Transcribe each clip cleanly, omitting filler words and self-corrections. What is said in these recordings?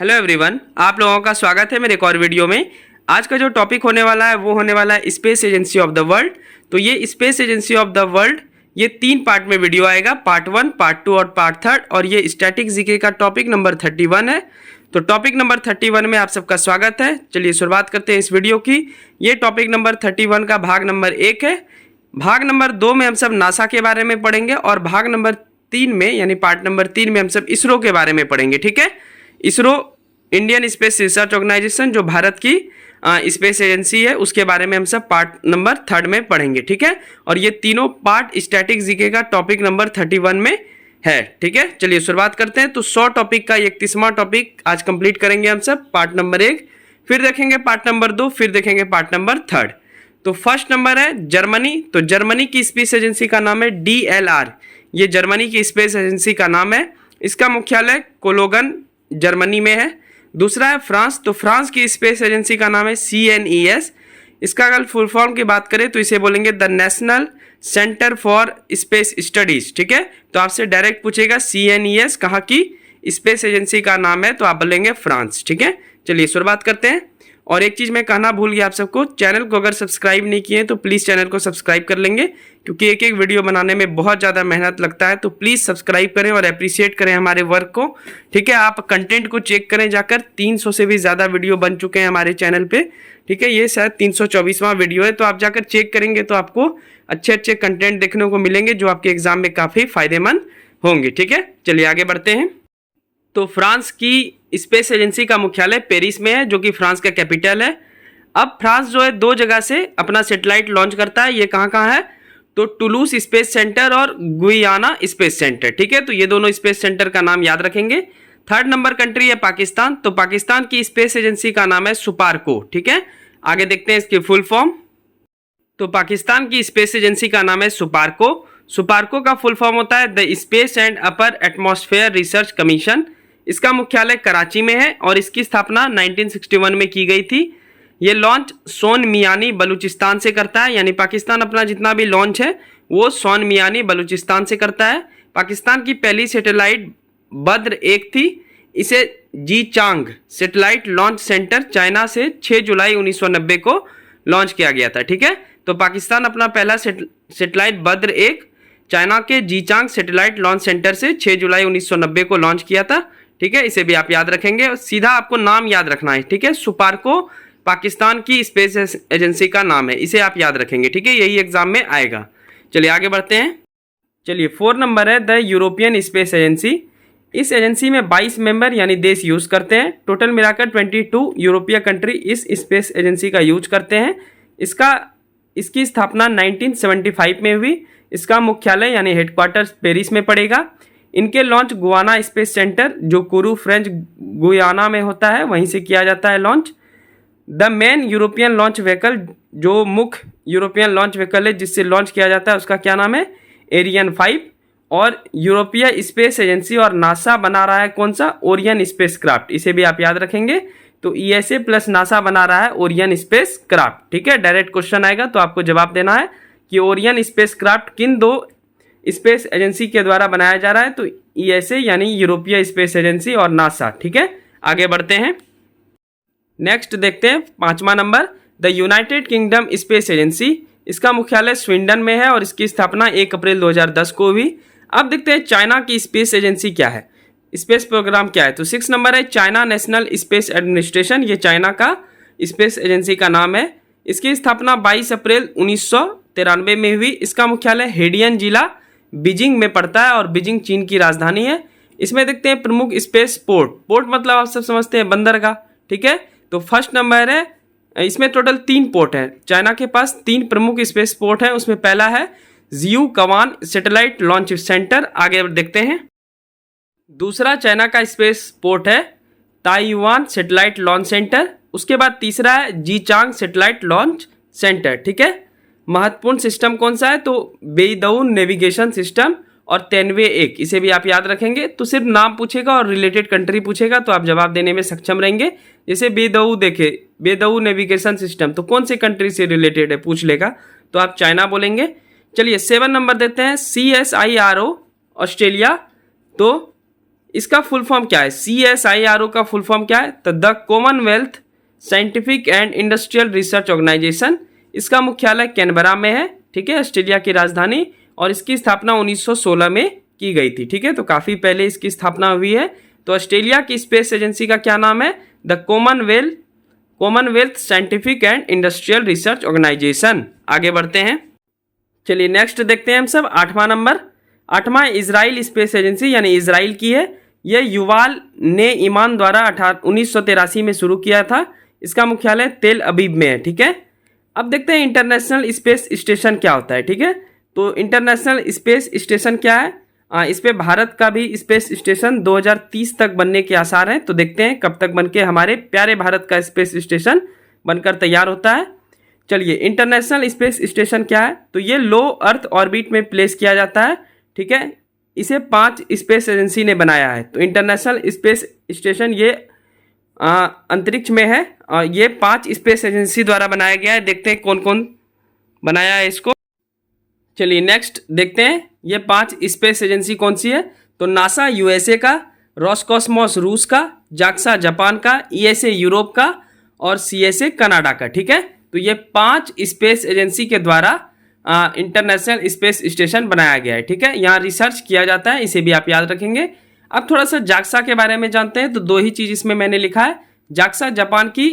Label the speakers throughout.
Speaker 1: Hello everyone, आप लोगों का स्वागत है मेरे एक और वीडियो में। आज का जो टॉपिक होने वाला है वो होने वाला है space agency of the world. तो ये space agency of the world ये 3 पार्ट में वीडियो आएगा, पार्ट 1, पार्ट 2 और पार्ट 3। और ये स्टैटिक जीके का टॉपिक नंबर 31 है। तो टॉपिक नंबर 31 में आप सबका स्वागत है। चलिए शुरुआत करते हैं इस वीडियो की। ये टॉपिक नंबर 31 का भाग नंबर 1 है। भाग नंबर 2 में हम सब नासा के बारे में पढ़ेंगे और भाग नंबर 3 में यानी पार्ट नंबर 3 में हम सब इसरो के बारे में पढ़ेंगे। ठीक है, ISRO Indian Space Research Organisation जो भारत की स्पेस एजेंसी है उसके बारे में हम सब पार्ट नंबर 3 में पढ़ेंगे। ठीक है, और ये तीनों पार्ट स्टैटिक जीके का टॉपिक नंबर 31 में है। ठीक है, चलिए शुरुआत करते हैं। तो 100 टॉपिक का 31वां टॉपिक आज कंप्लीट करेंगे हम सब, पार्ट नंबर 1, फिर देखेंगे पार्ट नंबर 2, फिर देखेंगे पार्ट नंबर 3। तो फर्स्ट नंबर है जर्मनी। तो जर्मनी की स्पेस एजेंसी का नाम है DLR। ये जर्मनी की स्पेस एजेंसी का नाम है। इसका मुख्यालय कोलोगन जर्मनी में है। दूसरा है फ्रांस। तो फ्रांस की स्पेस एजेंसी का नाम है CNES। इसका अगर फुल फॉर्म की बात करें तो इसे बोलेंगे the national centre for space studies. ठीक है, तो आपसे डायरेक्ट पूछेगा CNES कहाँ की स्पेस एजेंसी का नाम है, तो आप बोलेंगे फ्रांस। ठीक है, चलिए शुरुआत करते हैं। और एक चीज़ मैं कहना भूल गया आप सबको, चैनल को अगर सब्सक्राइब नहीं किए तो प्लीज़ चैनल को सब्सक्राइब कर लेंगे, क्योंकि एक एक वीडियो बनाने में बहुत ज़्यादा मेहनत लगता है। तो प्लीज़ सब्सक्राइब करें और अप्रिशिएट करें हमारे वर्क को। ठीक है, आप कंटेंट को चेक करें जाकर, 300 से भी ज़्यादा वीडियो बन चुके हैं हमारे चैनल पे। ठीक है, ये शायद 324वां वीडियो है, तो आप जाकर चेक करेंगे तो आपको अच्छे अच्छे कंटेंट देखने को मिलेंगे जो आपके एग्जाम में काफ़ी फायदेमंद होंगे। ठीक है, चलिए आगे बढ़ते हैं। तो फ्रांस की स्पेस एजेंसी का मुख्यालय पेरिस में है, जो कि फ्रांस का कैपिटल है। अब फ्रांस जो है 2 जगह से अपना सैटेलाइट लॉन्च करता है। ये कहाँ कहाँ है, तो टुलूस स्पेस सेंटर और गुयाना स्पेस सेंटर। ठीक है, तो ये दोनों स्पेस सेंटर का नाम याद रखेंगे। 3rd नंबर कंट्री है पाकिस्तान। तो पाकिस्तान की स्पेस एजेंसी का नाम है सुपारको। ठीक है, आगे देखते हैं इसकी फुल फॉर्म। तो पाकिस्तान की स्पेस एजेंसी का नाम है सुपारको। सुपारको का फुल फॉर्म होता है the space and upper atmosphere research commission. इसका मुख्यालय कराची में है और इसकी स्थापना 1961 में की गई थी। ये लॉन्च सोन मियानी बलूचिस्तान से करता है, यानी पाकिस्तान अपना जितना भी लॉन्च है वो सोन मियानी बलूचिस्तान से करता है। पाकिस्तान की पहली सैटेलाइट बद्र 1 थी। इसे जी चांग सैटेलाइट लॉन्च सेंटर चाइना से 6 जुलाई 1990 को लॉन्च किया गया था। ठीक है, तो पाकिस्तान अपना पहला सैटेलाइट बद्र 1 चाइना के जीचांग सैटेलाइट लॉन्च सेंटर से 6 जुलाई 1990 को लॉन्च किया था। ठीक है, इसे भी आप याद रखेंगे, सीधा आपको नाम याद रखना है। ठीक है, सुपारको पाकिस्तान की स्पेस एजेंसी का नाम है, इसे आप याद रखेंगे। ठीक है, यही एग्जाम में आएगा। चलिए आगे बढ़ते हैं। चलिए 4 नंबर है द यूरोपियन स्पेस एजेंसी। इस एजेंसी में 22 मेंबर यानी देश यूज करते हैं। टोटल मिलाकर 22 यूरोपीय कंट्री इस स्पेस एजेंसी का यूज करते हैं। इसकी स्थापना 1975 में हुई। इसका मुख्यालय यानी हेडक्वार्टर पेरिस में पड़ेगा। इनके लॉन्च गुआना स्पेस सेंटर जो कोरू फ्रेंच गुयाना में होता है वहीं से किया जाता है launch. The main European launch vehicle, जो मुख्य यूरोपियन लॉन्च व्हीकल है जिससे लॉन्च किया जाता है उसका क्या नाम है, एरियन 5। और यूरोपीय स्पेस एजेंसी और नासा बना रहा है कौन सा, ओरियन स्पेस क्राफ्ट। इसे भी आप याद रखेंगे। तो ESA प्लस नासा बना रहा है ओरियन स्पेस क्राफ्ट। ठीक है, डायरेक्ट क्वेश्चन आएगा तो आपको जवाब देना है कि ओरियन स्पेस क्राफ्ट किन 2 स्पेस एजेंसी के द्वारा बनाया जा रहा है। तो ESA यानी यूरोपीय स्पेस एजेंसी और नासा। ठीक है, आगे बढ़ते हैं। नेक्स्ट देखते हैं 5वां number the United Kingdom Space Agency. इसका मुख्यालय स्वीडन में है और इसकी स्थापना 1 अप्रैल 2010 को हुई। अब देखते हैं चाइना की स्पेस एजेंसी क्या है, स्पेस प्रोग्राम क्या है। तो 6 नंबर है चाइना नेशनल स्पेस एडमिनिस्ट्रेशन। ये चाइना का स्पेस एजेंसी का नाम है। इसकी स्थापना 22 अप्रैल 1993 में हुई। इसका मुख्यालय हेडियन जिला बीजिंग में पड़ता है और बीजिंग चीन की राजधानी है। इसमें देखते हैं प्रमुख स्पेस पोर्ट मतलब आप सब समझते हैं बंदरगाह। ठीक है, तो फर्स्ट नंबर है, इसमें टोटल 3 पोर्ट है। चाइना के पास 3 प्रमुख स्पेस पोर्ट है। उसमें पहला है जियू कवान सैटेलाइट लॉन्च सेंटर। आगे देखते हैं। दूसरा चाइना का स्पेस पोर्ट है ताइवान सैटेलाइट लॉन्च सेंटर। उसके बाद तीसरा है जीचांग सैटेलाइट लॉन्च सेंटर। ठीक है, महत्वपूर्ण सिस्टम कौन सा है, तो बेइदऊ नेविगेशन सिस्टम और तेनवे 1। इसे भी आप याद रखेंगे। तो सिर्फ नाम पूछेगा और रिलेटेड कंट्री पूछेगा तो आप जवाब देने में सक्षम रहेंगे। जैसे बेइदऊ देखे, बेइदऊ नेविगेशन सिस्टम तो कौन से कंट्री से रिलेटेड है पूछ लेगा तो आप चाइना बोलेंगे। चलिए 7 नंबर देते हैं CSIRO ऑस्ट्रेलिया। तो इसका फुल फॉर्म क्या है? CSIRO का फुल फॉर्म क्या है? तो the Commonwealth Scientific and Industrial Research Organisation. इसका मुख्यालय कैनबरा में है, ठीक है, ऑस्ट्रेलिया की राजधानी, और इसकी स्थापना 1916 में की गई थी, ठीक है, तो काफ़ी पहले इसकी स्थापना हुई है। तो ऑस्ट्रेलिया की स्पेस एजेंसी का क्या नाम है? The Commonwealth Scientific and Industrial Research Organisation. आगे बढ़ते हैं, चलिए नेक्स्ट देखते हैं हम सब। 8वां नंबर, 8वां इजराइल स्पेस एजेंसी यानी इजराइल की है। यह युवाल ने ईमान द्वारा 1983 में शुरू किया था। इसका मुख्यालय तेल अबीब में है, ठीक है। अब देखते हैं इंटरनेशनल स्पेस स्टेशन क्या होता है, ठीक है। तो इंटरनेशनल स्पेस स्टेशन क्या है? इस पे भारत का भी स्पेस स्टेशन 2030 तक बनने के आसार हैं। तो देखते हैं कब तक बनके हमारे प्यारे भारत का स्पेस स्टेशन बनकर तैयार होता है। चलिए, इंटरनेशनल स्पेस स्टेशन क्या है? तो ये लो अर्थ ऑर्बिट में प्लेस किया जाता है, ठीक है। इसे 5 स्पेस एजेंसी ने बनाया है। तो इंटरनेशनल स्पेस स्टेशन ये अंतरिक्ष में है और ये 5 स्पेस एजेंसी द्वारा बनाया गया है। देखते हैं कौन कौन बनाया है इसको। चलिए नेक्स्ट देखते हैं ये 5 स्पेस एजेंसी कौन सी है। तो नासा USA का, रॉसकॉस्मोस रूस का, जाक्सा जापान का, ESA यूरोप का और CSA कनाडा का, ठीक है। तो ये 5 स्पेस एजेंसी के द्वारा इंटरनेशनल स्पेस स्टेशन बनाया गया है, ठीक है। यहाँ रिसर्च किया जाता है, इसे भी आप याद रखेंगे। अब थोड़ा सा जाक्सा के बारे में जानते हैं। तो 2 ही चीज़ इसमें मैंने लिखा है। जाक्सा जापान की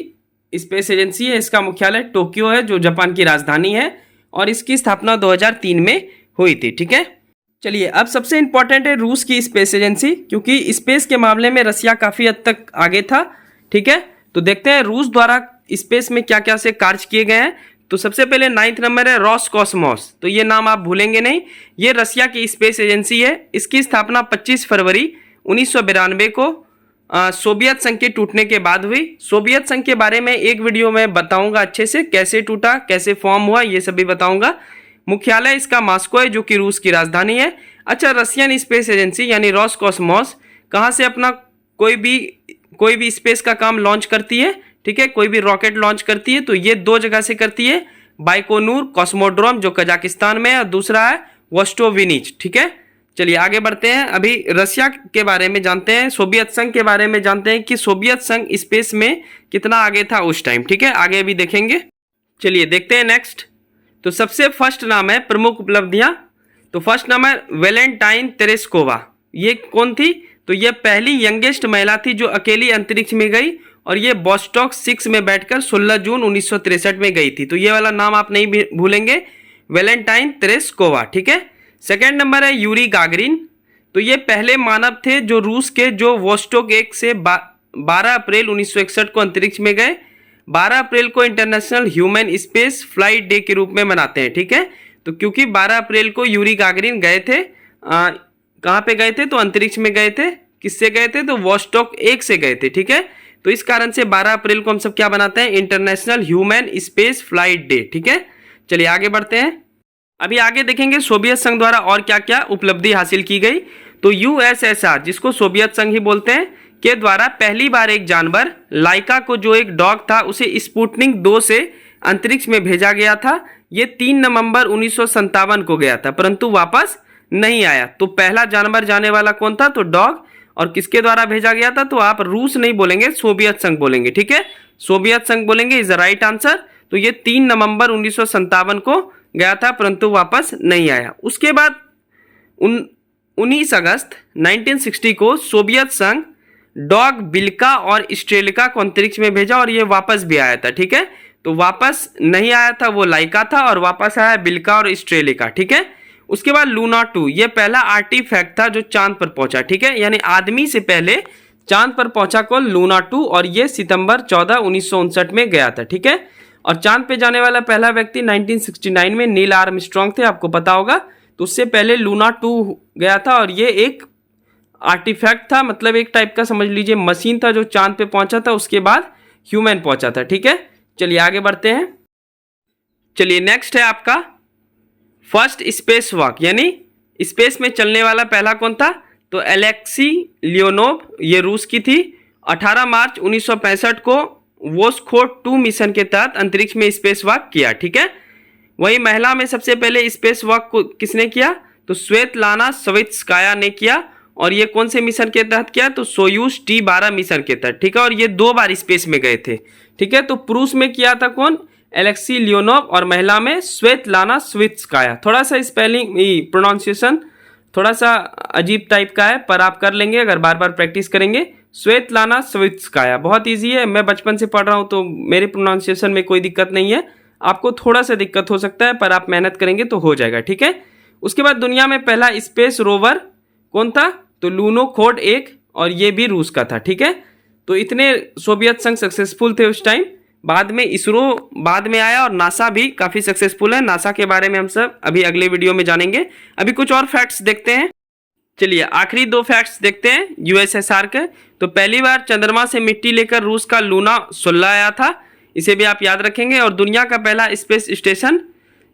Speaker 1: स्पेस एजेंसी है, इसका मुख्यालय टोक्यो है जो जापान की राजधानी है, और इसकी स्थापना 2003 में हुई थी, ठीक है। चलिए, अब सबसे इंपॉर्टेंट है रूस की स्पेस एजेंसी, क्योंकि स्पेस के मामले में रसिया काफ़ी हद तक आगे था, ठीक है। तो देखते हैं रूस द्वारा स्पेस में क्या क्या से कार्य किए गए हैं। तो सबसे पहले 9वां नंबर है रॉसकॉस्मोस। तो ये नाम आप भूलेंगे नहीं, ये रसिया की स्पेस एजेंसी है। इसकी स्थापना 25 फरवरी 1992 को सोवियत संघ के टूटने के बाद हुई। सोवियत संघ के बारे में एक वीडियो में बताऊंगा अच्छे से, कैसे टूटा, कैसे फॉर्म हुआ, ये सब भी बताऊंगा। मुख्यालय इसका मॉस्को है जो कि रूस की राजधानी है। अच्छा, रशियन स्पेस एजेंसी यानी रॉसकॉस्मोस कहाँ से अपना कोई भी स्पेस का काम लॉन्च करती है, ठीक है, कोई भी रॉकेट लॉन्च करती है, तो ये 2 जगह से करती है। बाइकोनूर कॉस्मोड्रोम जो कजाकिस्तान में है, और दूसरा है वोस्टोविनिच, ठीक है। चलिए आगे बढ़ते हैं। अभी रसिया के बारे में जानते हैं, सोवियत संघ के बारे में जानते हैं कि सोवियत संघ स्पेस में कितना आगे था उस टाइम, ठीक है, आगे भी देखेंगे। चलिए देखते हैं नेक्स्ट। तो सबसे फर्स्ट नाम है प्रमुख उपलब्धियां। तो फर्स्ट नाम है वेलेंटाइन तेरेस्कोवा। ये कौन थी? तो ये पहली यंगेस्ट महिला थी जो अकेली अंतरिक्ष में गई, और ये बॉस्टॉक 6 में बैठकर 16 जून 1963 में गई थी। तो ये वाला नाम आप नहीं भूलेंगे, वेलेंटाइन तेरेस्कोवा, ठीक है। सेकेंड नंबर है यूरी गागरिन। तो ये पहले मानव थे जो रूस के जो वोस्टोक 1 से 12 अप्रैल 1961 को अंतरिक्ष में गए। 12 अप्रैल को international human space flight day के रूप में मनाते हैं, ठीक है। तो क्योंकि 12 अप्रैल को यूरी गागरिन गए थे, कहाँ पे गए थे? तो अंतरिक्ष में गए थे। किससे गए थे? तो वोस्टॉक 1 से गए थे, ठीक है। तो इस कारण से 12 अप्रैल को हम सब क्या बनाते हैं? International human space flight day, ठीक है। चलिए आगे बढ़ते हैं। अभी आगे देखेंगे सोवियत संघ द्वारा और क्या क्या उपलब्धि हासिल की गई। तो USSR, जिसको सोवियत संघ ही बोलते हैं, के द्वारा पहली बार एक जानवर लाइका को, जो एक डॉग था, उसे स्पुतनिक 2 से अंतरिक्ष में भेजा गया था। ये 3 नवंबर 1957 को गया था, परंतु वापस नहीं आया। तो पहला जानवर जाने वाला कौन था? तो डॉग। और किसके द्वारा भेजा गया था? तो आप रूस नहीं बोलेंगे, सोवियत संघ बोलेंगे, ठीक है। सोवियत संघ बोलेंगे इज द राइट आंसर। तो ये 3 नवंबर 1957 को गया था, परंतु वापस नहीं आया। उसके बाद 19 अगस्त 1960 को सोवियत संघ डॉग बिल्का और स्ट्रेलिका को अंतरिक्ष में भेजा, और ये वापस भी आया था, ठीक है। तो वापस नहीं आया था वो लाइका था, और वापस आया बिल्का और स्ट्रेलिका, ठीक है। उसके बाद लूना 2, ये पहला आर्टिफैक्ट था जो चांद पर पहुंचा, ठीक है, यानी आदमी से पहले चांद पर पहुंचा कौन? लूना 2, और ये सितंबर 14 1959 में गया था, ठीक है। और चांद पे जाने वाला पहला व्यक्ति 1969 में नील आर्मस्ट्रांग थे, आपको पता होगा। तो उससे पहले लूना 2 गया था, और ये एक आर्टिफैक्ट था, मतलब एक टाइप का समझ लीजिए मशीन था जो चांद पे पहुंचा था, उसके बाद ह्यूमन पहुंचा था, ठीक है। चलिए आगे बढ़ते हैं। चलिए नेक्स्ट है आपका फर्स्ट स्पेस वॉक, यानी स्पेस में चलने वाला पहला कौन था? तो एलेक्सी लियोनोव, ये रूस की थी। 18 मार्च 1965 को वोस्टखोर्ड 2 मिशन के तहत अंतरिक्ष में स्पेस वॉक किया, ठीक है। वही महिला में सबसे पहले स्पेस वॉक को किसने किया? तो स्वेतलाना सवित्स्काया ने किया, और ये कौन से मिशन के तहत किया, तो सोयूज T-12 मिशन के तहत, ठीक है। और ये 2 बार स्पेस में गए थे, ठीक है। तो पुरुष में किया था कौन, एलेक्सी लियोनोव, और महिला में स्वेतलाना स्वित्स्काया। थोड़ा सा स्पेलिंग प्रोनाउंसिएशन थोड़ा सा अजीब टाइप का है, पर आप कर लेंगे अगर बार बार प्रैक्टिस करेंगे। स्वेतलाना स्वित्स्काया बहुत ईजी है, मैं बचपन से पढ़ रहा हूँ तो मेरे प्रोनाउंसिएशन में कोई दिक्कत नहीं है। आपको थोड़ा सा दिक्कत हो सकता है, पर आप मेहनत करेंगे तो हो जाएगा, ठीक है। उसके बाद दुनिया में पहला स्पेस रोवर कौन था, तो लूनोखोड 1, और ये भी रूस का था, ठीक है। तो इतने सोवियत संघ सक्सेसफुल थे उस टाइम। बाद में इसरो बाद में आया, और नासा भी काफ़ी सक्सेसफुल है। नासा के बारे में हम सब अभी अगले वीडियो में जानेंगे। अभी कुछ और फैक्ट्स देखते हैं। चलिए आखिरी 2 फैक्ट्स देखते हैं यूएसएसआर के। तो पहली बार चंद्रमा से मिट्टी लेकर रूस का लूना 16 आया था, इसे भी आप याद रखेंगे। और दुनिया का पहला स्पेस स्टेशन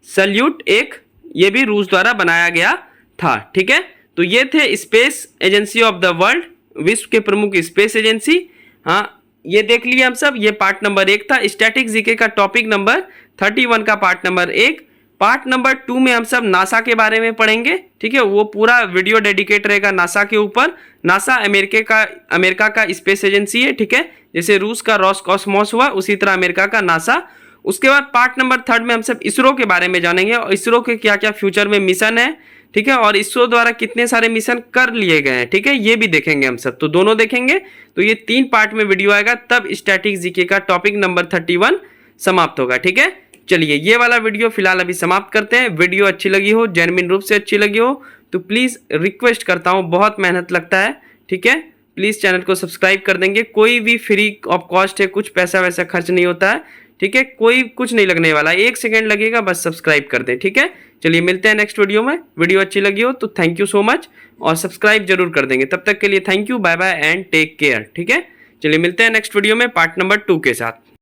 Speaker 1: सल्यूट 1, ये भी रूस द्वारा बनाया गया था, ठीक है। तो ये थे space agency of the world, विश्व के प्रमुख स्पेस एजेंसी। हाँ, ये देख लिए हम सब। ये पार्ट नंबर 1 था। स्टैटिक जीके का टॉपिक नंबर 31 का पार्ट नंबर 1। पार्ट नंबर 2 में हम सब नासा के बारे में पढ़ेंगे, ठीक है। वो पूरा वीडियो डेडिकेट रहेगा नासा के ऊपर। नासा अमेरिका का स्पेस एजेंसी है, ठीक है। जैसे रूस का रॉसकॉस्मोस हुआ, उसी तरह अमेरिका का नासा। उसके बाद पार्ट नंबर 3 में हम सब इसरो के बारे में जानेंगे, और इसरो के क्या क्या फ्यूचर में मिशन है, ठीक है। और इसरो द्वारा कितने सारे मिशन कर लिए गए हैं, ठीक है, ये भी देखेंगे हम सब। तो दोनों देखेंगे। तो ये 3 पार्ट में वीडियो आएगा, तब स्टैटिक जीके का टॉपिक नंबर 31 समाप्त होगा, ठीक है। चलिए ये वाला वीडियो फिलहाल अभी समाप्त करते हैं। वीडियो अच्छी लगी हो, जेन्युइन रूप से अच्छी लगी हो, तो प्लीज़ रिक्वेस्ट करता हूँ, बहुत मेहनत लगता है, ठीक है। प्लीज़ चैनल को सब्सक्राइब कर देंगे। कोई भी फ्री ऑफ कॉस्ट है, कुछ पैसा वैसा खर्च नहीं होता है, ठीक है। कोई कुछ नहीं लगने वाला, 1 सेकेंड लगेगा, बस सब्सक्राइब कर दें, ठीक है। चलिए मिलते हैं नेक्स्ट वीडियो में। वीडियो अच्छी लगी हो तो थैंक यू सो मच, और सब्सक्राइब जरूर कर देंगे। तब तक के लिए thank you, bye bye and take care, ठीक है। चलिए मिलते हैं नेक्स्ट वीडियो में पार्ट नंबर 2 के साथ।